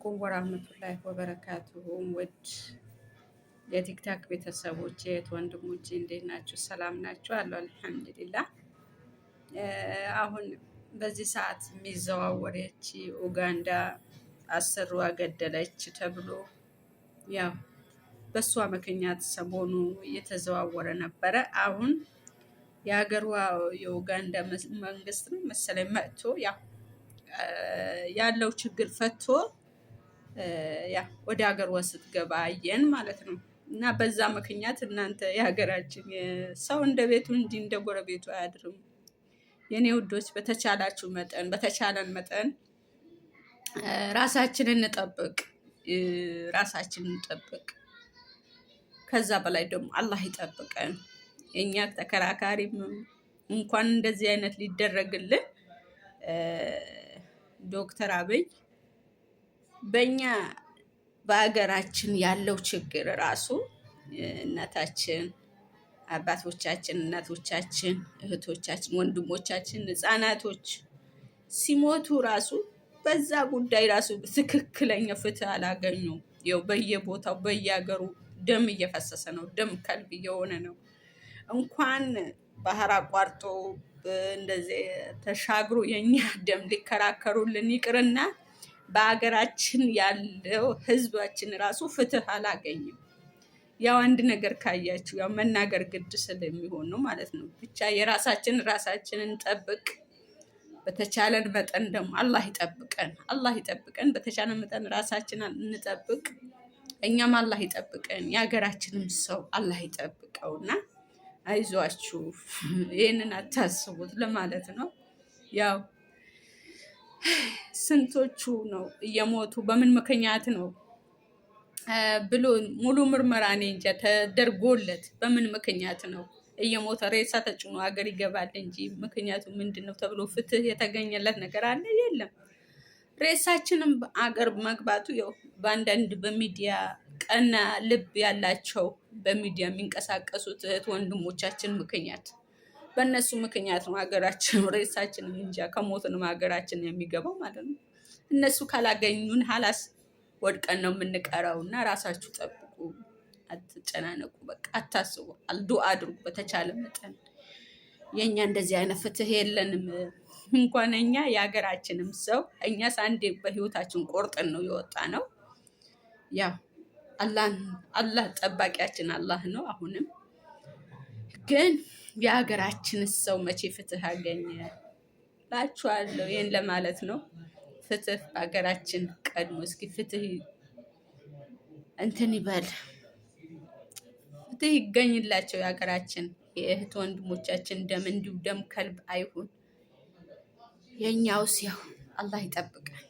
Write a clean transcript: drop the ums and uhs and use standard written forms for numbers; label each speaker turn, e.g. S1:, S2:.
S1: አለይኩም ወራህመቱላሂ ወበረካቱሁ። ውድ የቲክታክ ቤተሰቦች ወንድሞቼ እንዴት ናችሁ? ሰላም ናችሁ? አለሁ አልሐምዱሊላህ። አሁን በዚህ ሰዓት የሚዘዋወረች ኡጋንዳ አሰሯ ገደለች ተብሎ ያው በእሷ ምክንያት ሰሞኑ እየተዘዋወረ ነበረ። አሁን የሀገሯ የኡጋንዳ መንግስት ነው መሰለኝ መጥቶ ያለው ችግር ፈቶ ወደ ሀገሯ ስትገባ አየን ማለት ነው። እና በዛ ምክንያት እናንተ የሀገራችን ሰው እንደ ቤቱ እንጂ እንደ ጎረቤቱ አያድርም። የኔ ውዶች በተቻለን መጠን ራሳችንን እንጠብቅ፣ ራሳችንን እንጠብቅ። ከዛ በላይ ደግሞ አላህ ይጠብቀን። የኛ ተከራካሪም እንኳን እንደዚህ አይነት ሊደረግልን ዶክተር አብይ በእኛ በሀገራችን ያለው ችግር ራሱ እናታችን፣ አባቶቻችን፣ እናቶቻችን፣ እህቶቻችን፣ ወንድሞቻችን፣ ህፃናቶች ሲሞቱ ራሱ በዛ ጉዳይ ራሱ ትክክለኛ ፍትህ አላገኙም። ያው በየቦታው በየሀገሩ ደም እየፈሰሰ ነው። ደም ከልብ እየሆነ ነው። እንኳን ባህር አቋርጦ እንደዚህ ተሻግሮ የኛ ደም ሊከራከሩልን ይቅርና በሀገራችን ያለው ህዝባችን ራሱ ፍትህ አላገኝም። ያው አንድ ነገር ካያችሁ ያው መናገር ግድ ስለሚሆን ነው ማለት ነው። ብቻ ራሳችንን ጠብቅ። በተቻለን መጠን ደግሞ አላህ ይጠብቀን። በተቻለን መጠን ራሳችንን እንጠብቅ። እኛም አላህ ይጠብቀን፣ የሀገራችንም ሰው አላህ ይጠብቀውና አይዟችሁ፣ ይህንን አታስቡት ለማለት ነው። ያው ስንቶቹ ነው እየሞቱ በምን ምክንያት ነው ብሎ ሙሉ ምርመራ እኔ እንጃ ተደርጎለት በምን ምክንያት ነው እየሞተ ሬሳ ተጭኖ ሀገር ይገባል እንጂ ምክንያቱ ምንድን ነው ተብሎ ፍትህ የተገኘለት ነገር አለ? የለም። ሬሳችንም አገር መግባቱ ያው በአንዳንድ በሚዲያ ቀና ልብ ያላቸው በሚዲያ የሚንቀሳቀሱት እህት ወንድሞቻችን ምክንያት በእነሱ ምክንያት ነው ሀገራችን ሬሳችንም እንጃ ከሞትንም ሀገራችን የሚገባው ማለት ነው። እነሱ ካላገኙን ሀላስ ወድቀን ነው የምንቀረው። እና ራሳችሁ ጠብቁ፣ አትጨናነቁ፣ በቃ አታስቡ፣ ዱአ አድርጉ በተቻለ መጠን። የእኛ እንደዚህ አይነት ፍትህ የለንም። እንኳን እኛ የሀገራችንም ሰው እኛስ አንዴ በህይወታችን ቆርጠን ነው የወጣ ነው። ያው አላህ ጠባቂያችን አላህ ነው። አሁንም ግን የሀገራችን ሰው መቼ ፍትህ አገኘ ላችኋለሁ። ይህን ለማለት ነው። ፍትህ ሀገራችን ቀድሞ እስኪ ፍትህ እንትን ይበል፣ ፍትህ ይገኝላቸው የሀገራችን የእህት ወንድሞቻችን ደም እንዲሁ ደም ከልብ አይሁን። የኛውስ ያው አላህ ይጠብቃል።